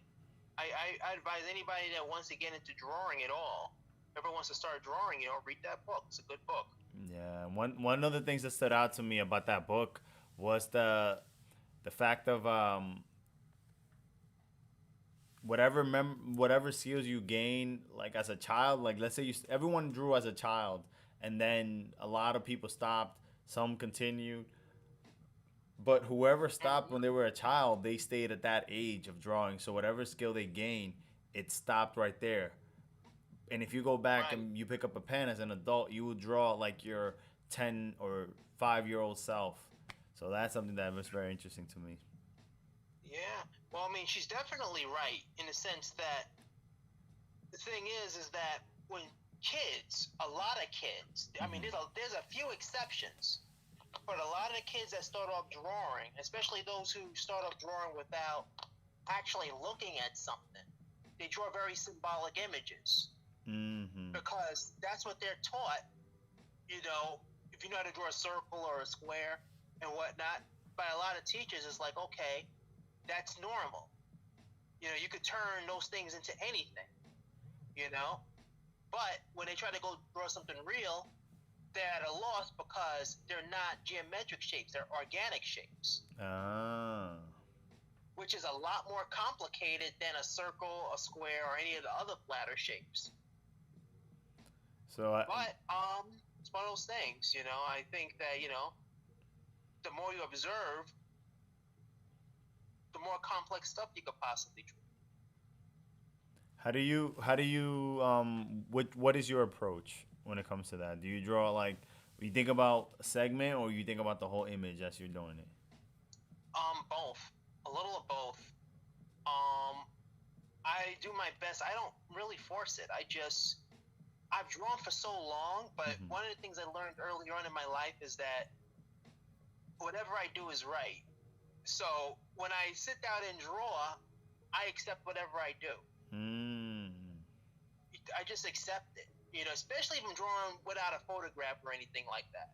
I advise anybody that wants to get into drawing at all, ever wants to start drawing, read that book. It's a good book. Yeah, one of the things that stood out to me about that book was the fact of whatever skills you gain, like as a child, like let's say everyone drew as a child, and then a lot of people stopped, some continued, but whoever stopped when they were a child, they stayed at that age of drawing. So whatever skill they gained, it stopped right there. And if you go back and you pick up a pen as an adult, you will draw like your 10 or 5-year-old self. So that's something that was very interesting to me. Yeah. Well, I mean, she's definitely right in the sense that the thing is that when kids, a lot of kids, I mean, there's a few exceptions, but a lot of the kids that start off drawing, especially those who start off drawing without actually looking at something, they draw very symbolic images. Because that's what they're taught, if you know how to draw a circle or a square and whatnot, by a lot of teachers, it's like, okay, that's normal. You could turn those things into anything, but when they try to go draw something real, they're at a loss because they're not geometric shapes, they're organic shapes. Which is a lot more complicated than a circle, a square, or any of the other flatter shapes. But it's one of those things, I think that, the more you observe, the more complex stuff you could possibly draw. What is your approach when it comes to that? Do you draw like, you think about a segment or you think about the whole image as you're doing it? Both. A little of both. I do my best. I don't really force it. I've drawn for so long, but one of the things I learned early on in my life is that whatever I do is right. So when I sit down and draw, I accept whatever I do. I just accept it, especially if I'm drawing without a photograph or anything like that.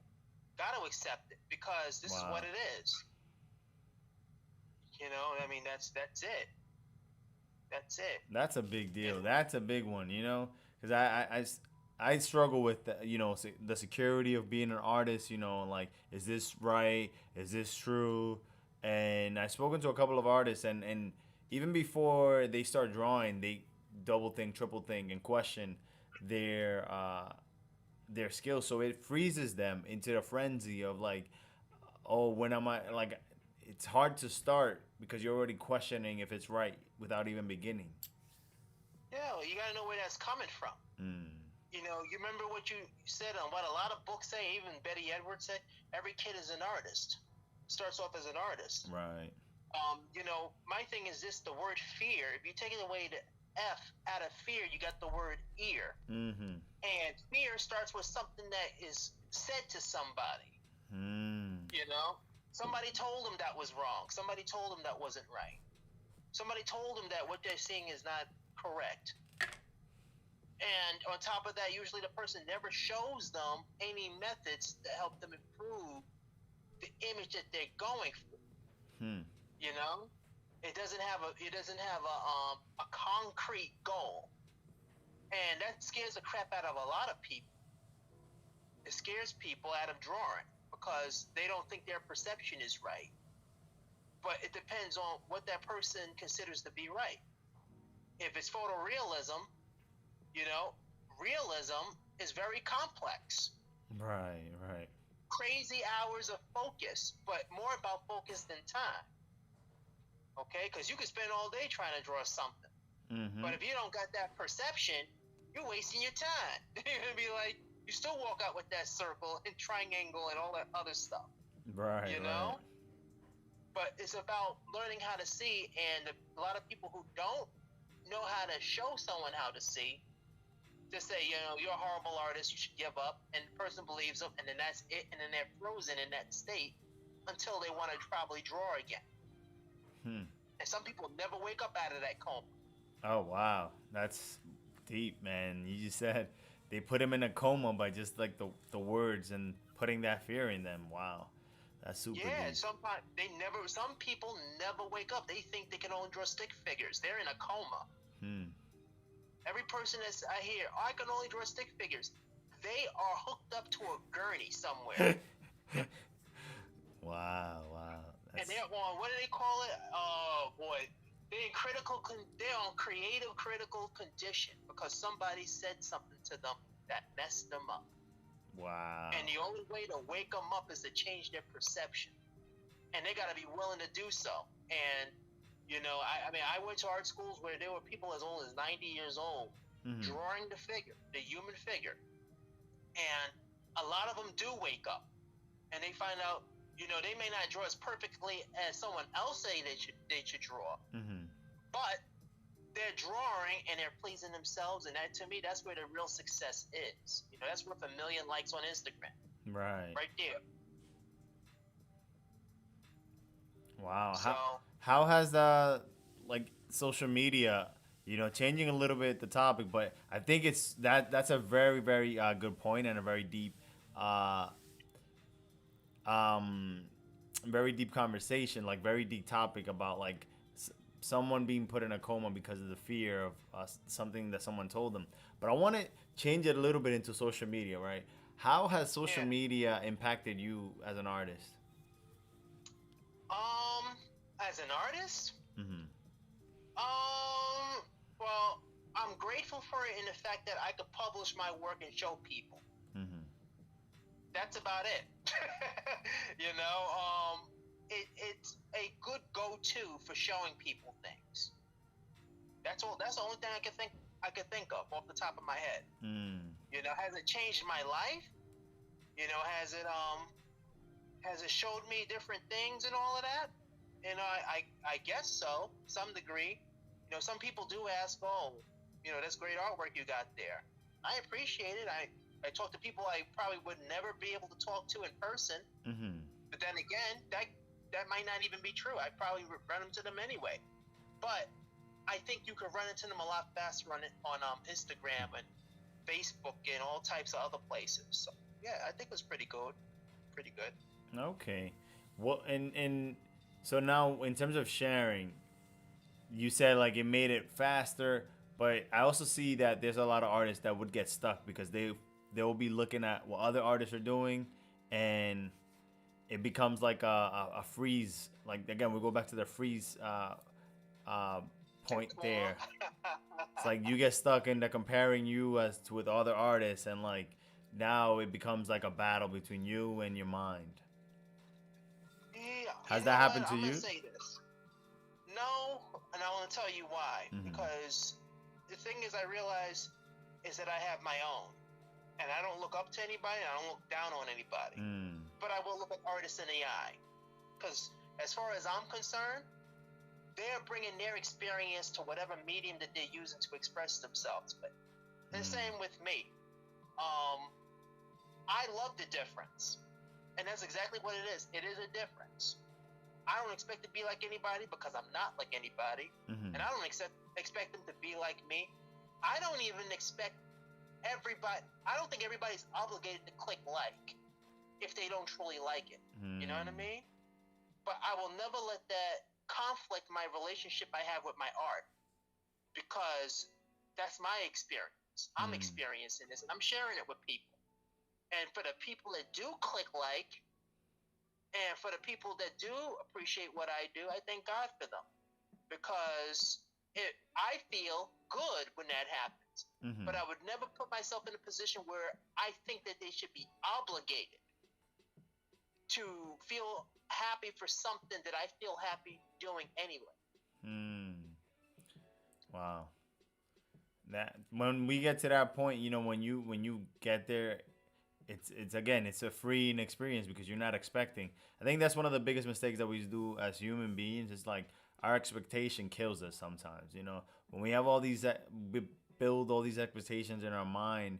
Got to accept it because this is what it is. I mean, that's it. That's it. That's a big deal. That's a big one, because I struggle with the security of being an artist. Like, is this right? Is this true? And I've spoken to a couple of artists, and even before they start drawing, they double think, triple think, and question their skills. So it freezes them into the frenzy of like, oh, when am I like? It's hard to start because you're already questioning if it's right without even beginning. Yeah, well, you gotta know where that's coming from. You remember what you said on what a lot of books say, even Betty Edwards said, every kid is an artist. Starts off as an artist. Right. My thing is this, the word fear, if you take it away the F out of fear, you got the word ear. And fear starts with something that is said to somebody. Somebody told them that was wrong. Somebody told them that wasn't right. Somebody told them that what they're seeing is not correct. And on top of that, usually the person never shows them any methods to help them improve the image that they're going for. It doesn't have a concrete goal, and that scares the crap out of a lot of people. It scares people out of drawing because they don't think their perception is right. But it depends on what that person considers to be right. If it's photorealism, realism is very complex. Right. Crazy hours of focus, but more about focus than time. Okay? Because you could spend all day trying to draw something. But if you don't got that perception, you're wasting your time. You're going to be like, you still walk out with that circle and triangle and all that other stuff. Right. Right. But it's about learning how to see, and a lot of people who don't know how to show someone how to see, just say, you're a horrible artist, you should give up, and the person believes them, and then that's it, and then they're frozen in that state until they want to probably draw again. And some people never wake up out of that coma. Oh wow, that's deep, man. You just said they put him in a coma by just like the words and putting that fear in them. Wow, that's super Yeah, deep. some people never wake up. They think they can only draw stick figures. They're in a coma. Hmm. Every person that's I hear, oh, I can only draw stick figures. They are hooked up to a gurney somewhere. Wow, wow. And That's they're on, what do they call it? Oh boy, they're on creative critical condition because somebody said something to them that messed them up. wow. And the only way to wake them up is to change their perception, and they got to be willing to do so. And I mean, I went to art schools where there were people as old as 90 years old Mhm. drawing the human figure, and a lot of them do wake up, and they find out, they may not draw as perfectly as someone else say they should draw, Mhm. but they're drawing and they're pleasing themselves, and that, to me, that's where the real success is. That's worth 1 million likes on Instagram, Right. right there. Wow. So How has like social media, changing a little bit the topic, but I think it's that's a very very good point and a uh um very deep conversation, like very deep topic about like someone being put in a coma because of the fear of something that someone told them. But I want to change it a little bit into social media, right? How has social yeah, media impacted you as an artist? as an artist, Mhm. Um, well, I'm grateful for it in the fact that I could publish my work and show people. Mhm. That's about it. you know, it's a good go-to for showing people things. That's all. That's the only thing I could think of off the top of my head. Mm. Has it changed my life? Has it showed me different things and all of that? I guess so, some degree. Some people do ask, oh, that's great artwork you got there. I appreciate it. I talk to people I probably would never be able to talk to in person. Mhm. But then again, that might not even be true. I probably run into them anyway. But I think you could run into them a lot faster on Instagram and Facebook and all types of other places. So yeah, I think it was pretty good. Pretty good. Okay. Well, and so now in terms of sharing, you said like it made it faster, but I also see that there's a lot of artists that would get stuck because they will be looking at what other artists are doing, and it becomes like a freeze. Like again, we go back to the freeze uh, point there. It's like you get stuck in the comparing you as to with other artists, and like now it becomes like a battle between you and your mind. Yeah, you Has that know what? happened to I'm gonna you? say this. No, and I want to tell you why. Mm-hmm. Because the thing is, I realize is that I have my own, and I don't look up to anybody. I don't look down on anybody. Mm. But I will look at artists in the eye, because as far as I'm concerned, they're bringing their experience to whatever medium that they're using to express themselves. But the same with me. I love the difference, and that's exactly what it is. It is a difference. I don't expect to be like anybody because I'm not like anybody, Mm-hmm. and I don't expect them to be like me. I don't even expect everybody. I don't think everybody's obligated to click like if they don't truly like it. Mm. You know what I mean? But I will never let that conflict my relationship I have with my art, because that's my experience. I'm Mm. experiencing this, and I'm sharing it with people. And for the people that do click like, and for the people that do appreciate what I do, I thank God for them, because I feel good when that happens. Mm-hmm. But I would never put myself in a position where I think that they should be obligated to feel happy for something that I feel happy doing anyway. Mm. Wow. That when we get to that point, when you get there, it's again it's a freeing experience because you're not expecting. I think that's one of the biggest mistakes that we do as human beings. It's like our expectation kills us sometimes. When we have all these we build all these expectations in our mind,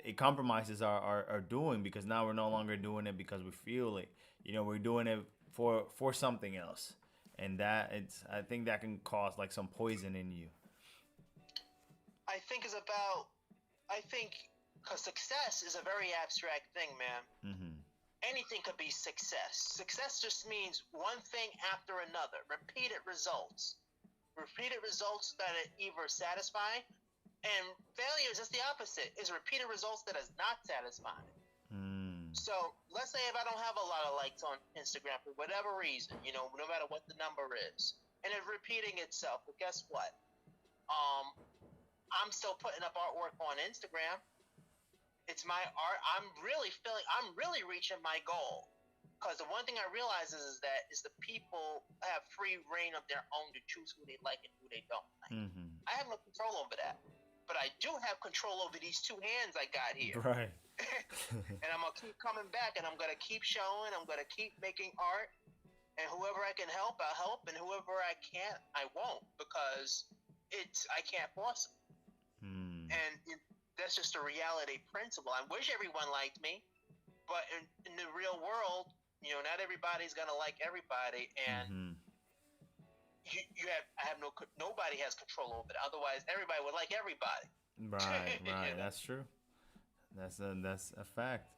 it compromises our doing because now we're no longer doing it because we feel it. We're doing it for something else. and I think that can cause like some poison in you. I think is about. I think because success is a very abstract thing, man. Mm-hmm. Anything could be success. Success just means one thing after another, repeated results. Repeated results that are either satisfying, and failure is just the opposite, is repeated results that is not satisfying. So let's say if I don't have a lot of likes on Instagram for whatever reason, no matter what the number is, and it's repeating itself, well, guess what? I'm still putting up artwork on Instagram. It's my art. I'm really reaching my goal. Because the one thing I realize is the people have free reign of their own to choose who they like and who they don't like. Mm-hmm. I have no control over that. But I do have control over these two hands I got here. Right. And I'm going to keep coming back, and I'm going to keep showing. I'm going to keep making art. And whoever I can help, I'll help. And whoever I can't, I won't. Because I can't force them. And that's just a reality principle. I wish everyone liked me. But in the real world, not everybody's gonna like everybody, and nobody has control over it. Otherwise, everybody would like everybody. Right. That's true. That's a fact.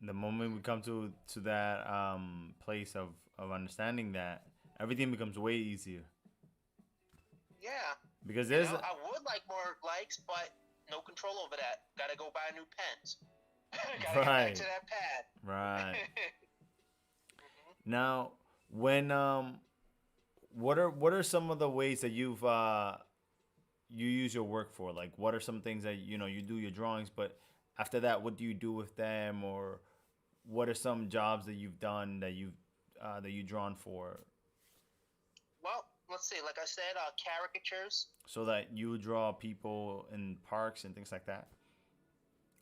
The moment we come to that place of understanding that, everything becomes way easier. Yeah. Because I would like more likes, but no control over that. Gotta go buy new pens. Gotta get back to that pad. Right. Now, when what are some of the ways that you use your work for? Like, what are some things that you do your drawings, but after that, what do you do with them, or what are some jobs that you've done that you've drawn for? Well, let's see. Like I said, caricatures. So that you draw people in parks and things like that.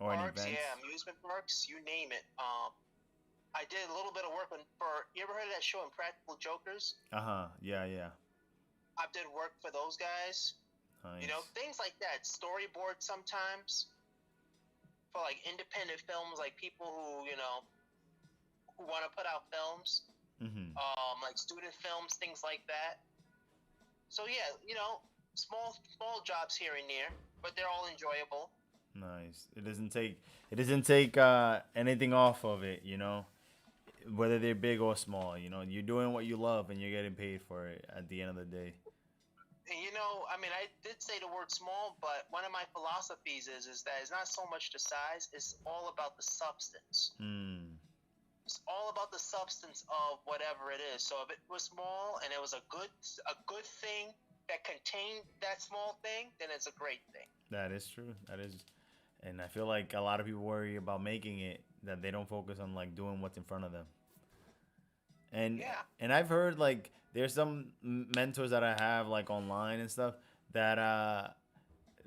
Or parks, events? yeah, amusement parks, you name it. I did a little bit of work you ever heard of that show Impractical Jokers? Yeah. I did work for those guys. Nice. Things like that. Storyboard sometimes for like independent films, like people who want to put out films, like student films, things like that. So yeah, small jobs here and there, but they're all enjoyable. Nice. It doesn't take anything off of it, whether they're big or small. You're doing what you love and you're getting paid for it at the end of the day. And I did say the word small, but one of my philosophies is that it's not so much the size; it's all about the substance. It's all about the substance of whatever it is. So if it was small and it was a good thing that contained that small thing, then it's a great thing. That is true. That is. And I feel like a lot of people worry about making it, that they don't focus on like doing what's in front of them. And I've heard like there's some mentors that I have like online and stuff that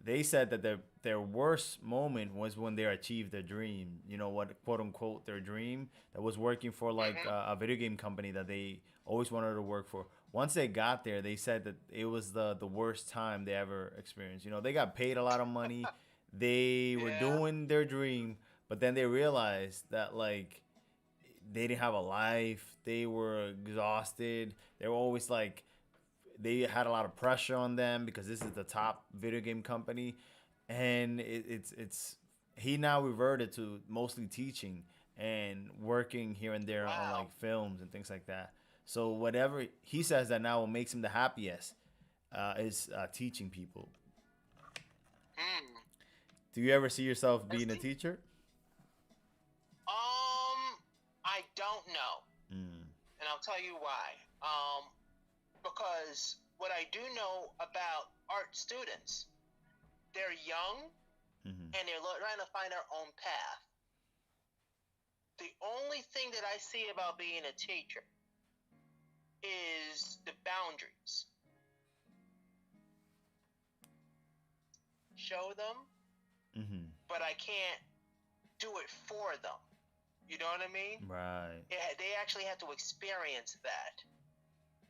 they said that their worst moment was when they achieved their dream. What, quote unquote, their dream that was working for like a video game company that they always wanted to work for. Once they got there, they said that it was the worst time they ever experienced. They got paid a lot of money. They were doing their dream, but then they realized that like they didn't have a life. They were exhausted. They were always like, they had a lot of pressure on them because this is the top video game company, and he now reverted to mostly teaching and working here and there on like films and things like that. So whatever he says that now what makes him the happiest is teaching people. Do you ever see yourself being a teacher? I don't know. And I'll tell you why. Because what I do know about art students, they're young and they're trying to find their own path. The only thing that I see about being a teacher is the boundaries. Show them, but I can't do it for them. You know what I mean? Right. Yeah, they actually have to experience that.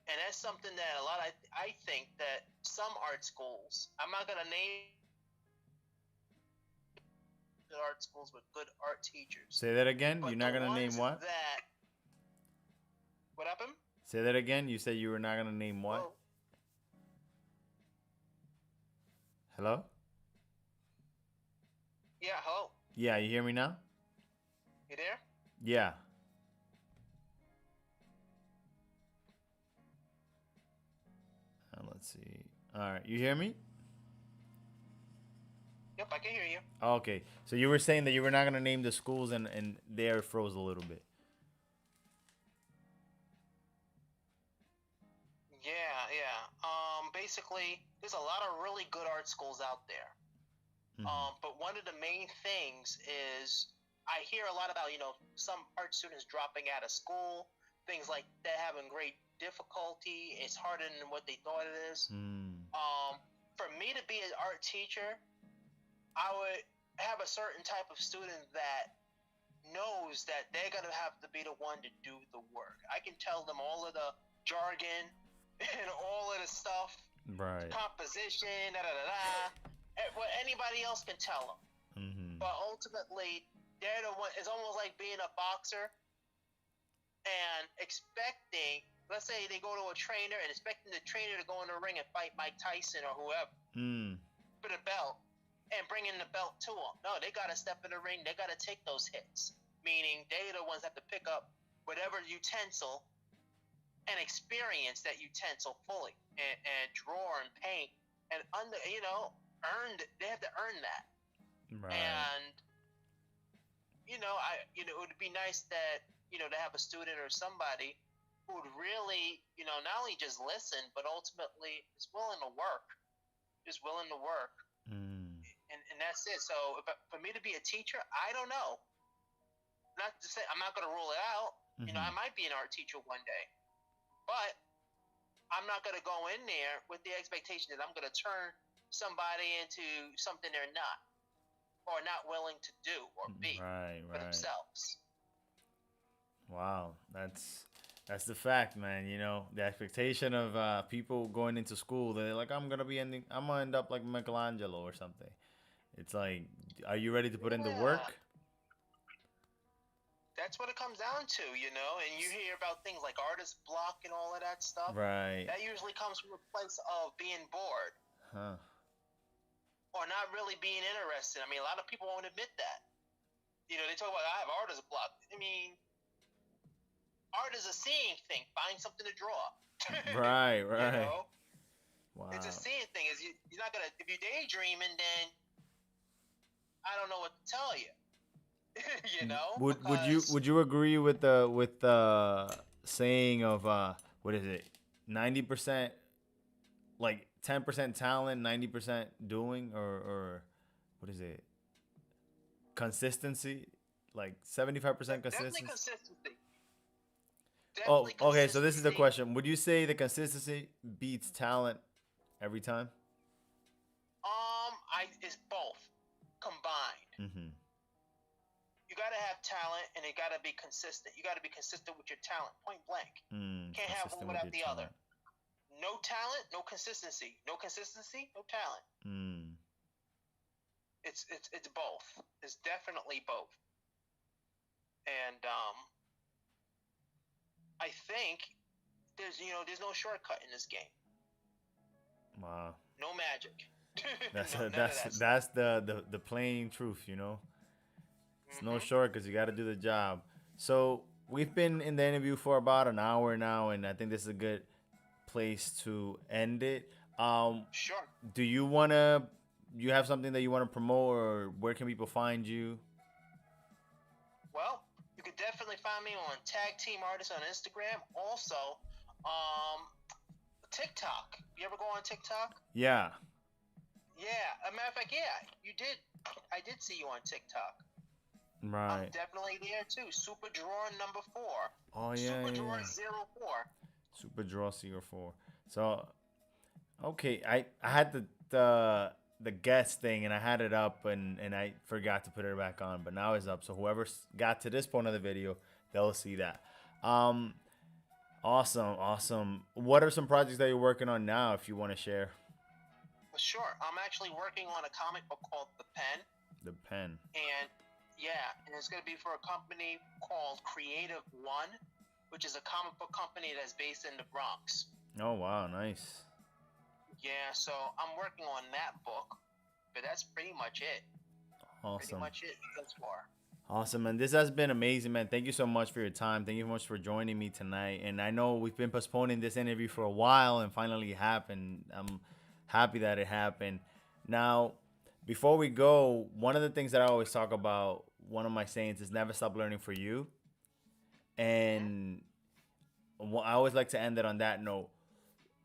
And that's something that I think that some art schools, I'm not going to name good art schools with good art teachers. Say that again? But you're not going to name what? What happened? Say that again. You said you were not gonna name what? Well, Hello? yeah, hello. Yeah, you hear me now? You there? Yeah. Let's see. All right, you hear me? Yep, I can hear you. Okay, so you were saying that you were not gonna name the schools, and there it froze a little bit. Yeah, yeah. Basically, there's a lot of really good art schools out there. But one of the main things is I hear a lot about, some art students dropping out of school, things like that, having great difficulty. It's harder than what they thought it is. For me to be an art teacher, I would have a certain type of student that knows that they're going to have to be the one to do the work. I can tell them all of the jargon and all of the stuff, Right. composition, what anybody else can tell them. But ultimately, they're the one. It's almost like being a boxer and expecting, let's say they go to a trainer and expecting the trainer to go in the ring and fight Mike Tyson or whoever for the belt and bringing the belt to them. No, they got to step in the ring. They got to take those hits, meaning they're the ones that have to pick up whatever utensil and experience that utensil fully and draw and paint and they have to earn that. Right. And it would be nice that to have a student or somebody who would really not only just listen but ultimately is willing to work, and that's it. So for me to be a teacher, I don't know. Not to say I'm not going to rule it out. I might be an art teacher one day, but I'm not going to go in there with the expectation that I'm going to turn somebody into something they're not, or not willing to do or be for themselves. Wow, that's the fact, man. The expectation of people going into school, they're like, I'm gonna end up like Michelangelo or something. It's like, are you ready to put in the work? That's what it comes down to, and you hear about things like artist block and all of that stuff. Right. That usually comes from a place of being bored. Huh. Or not really being interested. I mean, a lot of people won't admit that. They talk about, I have artist block. I mean, art is a seeing thing. Find something to draw. Right. Wow. It's a seeing thing. You're not gonna, if you're daydreaming, then I don't know what to tell you. Would you agree with the saying of what is it, 90%, like 10% talent, 90% doing, or what is it, consistency, like 75% consistency? Definitely consistency. Okay, so this is the question. Would you say the consistency beats talent every time? It's both combined. You gotta have talent and it gotta be consistent. You gotta be consistent with your talent, point blank. Can't have one without the other. No talent, no consistency. No consistency, no talent. It's both. It's definitely both. And I think there's no shortcut in this game. Wow. No magic. That's the plain truth, It's no shortcuts. You got to do the job. So we've been in the interview for about an hour now, and I think this is a good place to end it. Sure. Do you have something that you want to promote, or where can people find you? Well, you could definitely find me on Tag Team Artist on Instagram. Also, TikTok. You ever go on TikTok? Yeah. Yeah. As a matter of fact, yeah, you did. I did see you on TikTok. Right. I'm definitely there too. Super Drawer number 4. Oh yeah. Super Drawer 04. Super Drawer 04. So, okay, I had the guest thing and I had it up and I forgot to put it back on, but now it's up. So whoever got to this point of the video, they'll see that. Awesome. What are some projects that you're working on now, if you want to share? Well, sure. I'm actually working on a comic book called The Pen. The Pen. And yeah, and it's going to be for a company called Creative One, which is a comic book company that's based in the Bronx. Oh, wow. Nice. Yeah, so I'm working on that book, but that's pretty much it. Awesome. Pretty much it thus far. Awesome, and this has been amazing, man. Thank you so much for your time. Thank you so much for joining me tonight. And I know we've been postponing this interview for a while, and finally it happened. I'm happy that it happened. Now, before we go, one of the things that I always talk about, one of my sayings is never stop learning for you. And I always like to end it on that note.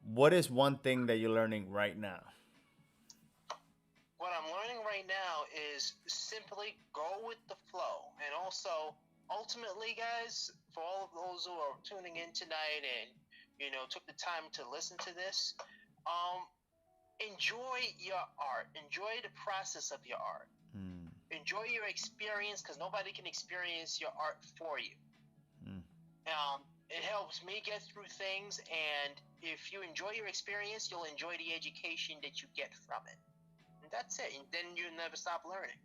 What is one thing that you're learning right now? What I'm learning right now is simply go with the flow. And also, ultimately, guys, for all of those who are tuning in tonight and, took the time to listen to this, enjoy your art. Enjoy the process of your art. Enjoy your experience, because nobody can experience your art for you. It helps me get through things, and if you enjoy your experience, you'll enjoy the education that you get from it. And that's it. And then you'll never stop learning.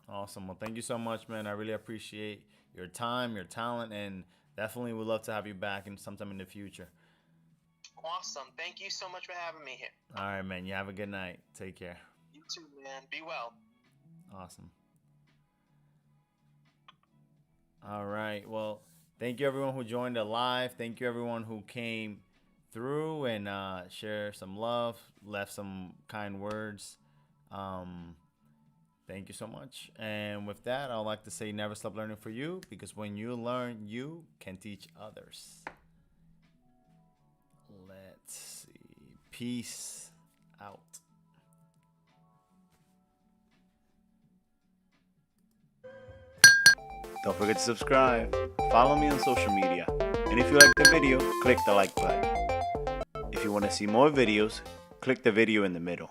Awesome. Well, thank you so much, man. I really appreciate your time, your talent, and definitely would love to have you back in sometime in the future. Awesome. Thank you so much for having me here. All right, man. You have a good night. Take care. You too, man. Be well. Awesome. All right. Well, thank you everyone who joined the live. Thank you everyone who came through and shared some love, left some kind words. Thank you so much. And with that, I'd like to say never stop learning for you, because when you learn, you can teach others. Let's see. Peace out. Don't forget to subscribe. Follow me on social media. And if you like the video, click the like button. If you want to see more videos, click the video in the middle.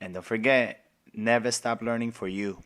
And don't forget, never stop learning for you.